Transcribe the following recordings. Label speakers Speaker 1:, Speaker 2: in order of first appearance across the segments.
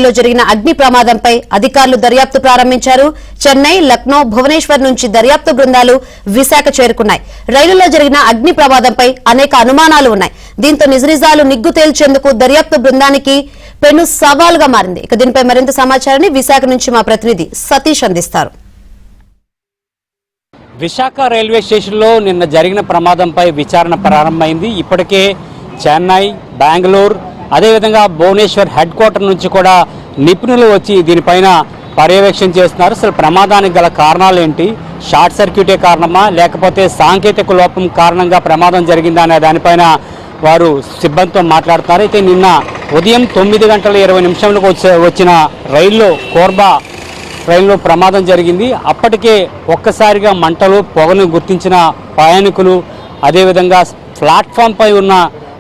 Speaker 1: లో జరిగిన అగ్ని ప్రమాదంపై అధికారులు దర్యాప్తు ప్రారంభించారు. చెన్నై, లక్నో, భువనేశ్వర్ నుంచి దర్యాప్తు బృందాలు విశాఖ చేరుకున్నాయి. రైలులో జరిగిన అగ్ని ప్రమాదంపై అనేక అనుమానాలు ఉన్నాయి. దీంతో నిజనిజాలు నిగ్గు తేల్చేందుకు దర్యాప్తు బృందానికి పెను సవాలుగా మారింది. ఇక దీనిపై మరింత సమాచారాన్ని విశాఖ నుంచి మా ప్రతినిధి సతీష్ అందిస్తారు.
Speaker 2: విశాఖ రైల్వే స్టేషన్లో నిన్న జరిగిన ప్రమాదంపై విచారణ ప్రారంభమైంది. ఇప్పటికే చెన్నై, బెంగళూరు, అదేవిధంగా భువనేశ్వర్ హెడ్ క్వార్టర్ నుంచి కూడా నిపుణులు వచ్చి దీనిపైన పర్యవేక్షణ చేస్తున్నారు. అసలు ప్రమాదానికి గల కారణాలు ఏంటి, షార్ట్ సర్క్యూటే కారణమా లేకపోతే సాంకేతిక లోపం కారణంగా ప్రమాదం జరిగిందా అనే దానిపైన వారు సిబ్బందితో మాట్లాడుతున్నారు. అయితే నిన్న ఉదయం 9:20 వచ్చిన రైల్లో కోర్బా రైల్లో ప్రమాదం జరిగింది. అప్పటికే ఒక్కసారిగా మంటలు, పొగను గుర్తించిన ప్రయాణికులు, అదేవిధంగా ప్లాట్ఫామ్పై ఉన్న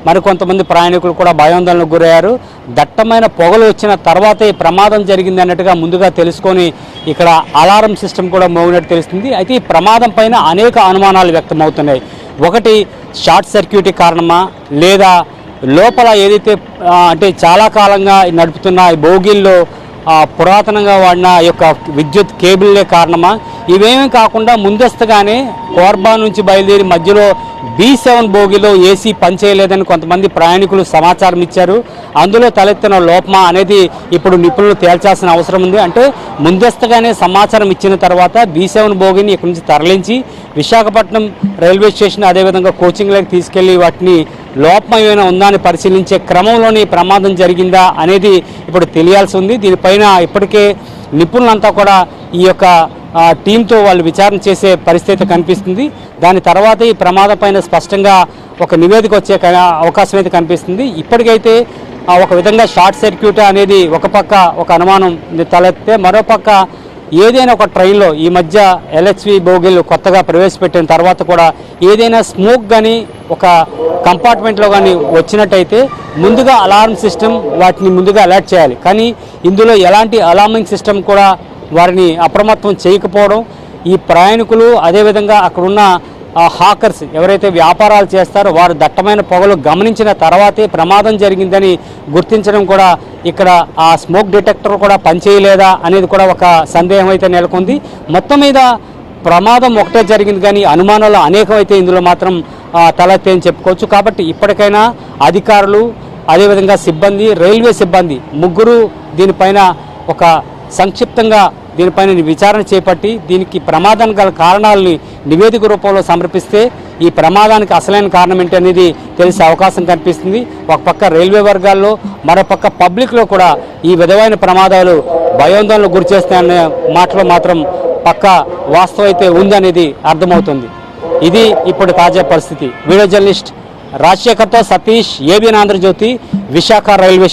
Speaker 2: మరికొంతమంది ప్రయాణికులు కూడా భయాందోళనకు గురయ్యారు. దట్టమైన పొగలు వచ్చిన తర్వాతే ప్రమాదం జరిగింది అన్నట్టుగా ముందుగా తెలుసుకొని ఇక్కడ అలారం సిస్టమ్ కూడా మోగినట్టు తెలుస్తుంది. అయితే ఈ ప్రమాదం పైన అనేక అనుమానాలు వ్యక్తమవుతున్నాయి. ఒకటి, షార్ట్ సర్క్యూట్ కారణమా లేదా లోపల ఏదైతే అంటే చాలా కాలంగా నడుపుతున్న ఈ బోగీల్లో పురాతనంగా వాడిన యొక్క విద్యుత్ కేబుల్లే కారణమా? ఇవేమీ కాకుండా ముందస్తుగానే కోర్బా నుంచి బయలుదేరి మధ్యలో B7 బోగిలో ఏసీ పనిచేయలేదని కొంతమంది ప్రయాణికులు సమాచారం ఇచ్చారు. అందులో తలెత్తిన లోపమా అనేది ఇప్పుడు నిపుణులు తేల్చాల్సిన అవసరం ఉంది. అంటే ముందస్తుగానే సమాచారం ఇచ్చిన తర్వాత B7 బోగిని ఇక్కడి నుంచి తరలించి విశాఖపట్నం రైల్వే స్టేషన్ అదేవిధంగా కోచింగ్లోకి తీసుకెళ్లి వాటిని లోపం ఏమైనా ఉందా అని పరిశీలించే క్రమంలోనే ప్రమాదం జరిగిందా అనేది ఇప్పుడు తెలియాల్సి ఉంది. దీనిపైన ఇప్పటికే నిపుణులంతా కూడా ఈ యొక్క టీంతో వాళ్ళు విచారణ చేసే పరిస్థితి కనిపిస్తుంది. దాని తర్వాత ఈ ప్రమాదం పైన స్పష్టంగా ఒక నివేదిక వచ్చే అవకాశం అయితే కనిపిస్తుంది. ఇప్పటికైతే ఒక విధంగా షార్ట్ సర్క్యూట్ అనేది ఒక పక్క ఒక అనుమానం తలెత్తే, మరోపక్క ఏదైనా ఒక ట్రైన్లో ఈ మధ్య LHV బోగీలు కొత్తగా ప్రవేశపెట్టిన తర్వాత కూడా ఏదైనా స్మోక్ కానీ ఒక కంపార్ట్మెంట్లో కానీ వచ్చినట్టయితే ముందుగా అలారం సిస్టమ్ వాటిని ముందుగా అలర్ట్ చేయాలి. కానీ ఇందులో ఎలాంటి అలార్మింగ్ సిస్టమ్ కూడా వారిని అప్రమత్తం చేయకపోవడం, ఈ ప్రయాణికులు అదేవిధంగా అక్కడున్న హాకర్స్ ఎవరైతే వ్యాపారాలు చేస్తారో వారు దట్టమైన పొగలు గమనించిన తర్వాతే ప్రమాదం జరిగిందని గుర్తించడం కూడా ఇక్కడ ఆ స్మోక్ డిటెక్టర్ కూడా పనిచేయలేదా అనేది కూడా ఒక సందేహం అయితే నెలకొంది. మొత్తం మీద ప్రమాదం ఒకటే జరిగింది కానీ అనుమానాలు అనేకమైతే ఇందులో మాత్రం తలెత్తని చెప్పుకోవచ్చు. కాబట్టి ఇప్పటికైనా అధికారులు అదేవిధంగా సిబ్బంది, రైల్వే సిబ్బంది ముగ్గురు దీనిపైన ఒక సంక్షిప్తంగా దీనిపైన విచారణ చేపట్టి దీనికి ప్రమాదానికి గల కారణాలని నివేదిక రూపంలో సమర్పిస్తే ఈ ప్రమాదానికి అసలైన కారణం ఏంటి అనేది తెలిసే అవకాశం కనిపిస్తుంది. ఒక పక్క రైల్వే వర్గాల్లో, మరోపక్క పబ్లిక్లో కూడా ఈ విధమైన ప్రమాదాలు భయాందోళనకు గురి చేస్తాయనే మాటలో మాత్రం పక్క వాస్తవం అయితే ఉందనేది అర్థమవుతుంది. ఇది ఇప్పుడు తాజా పరిస్థితి. Video journalist రాజశేఖర్తో Satish, ABN Andhra Jyothi, Visakha railway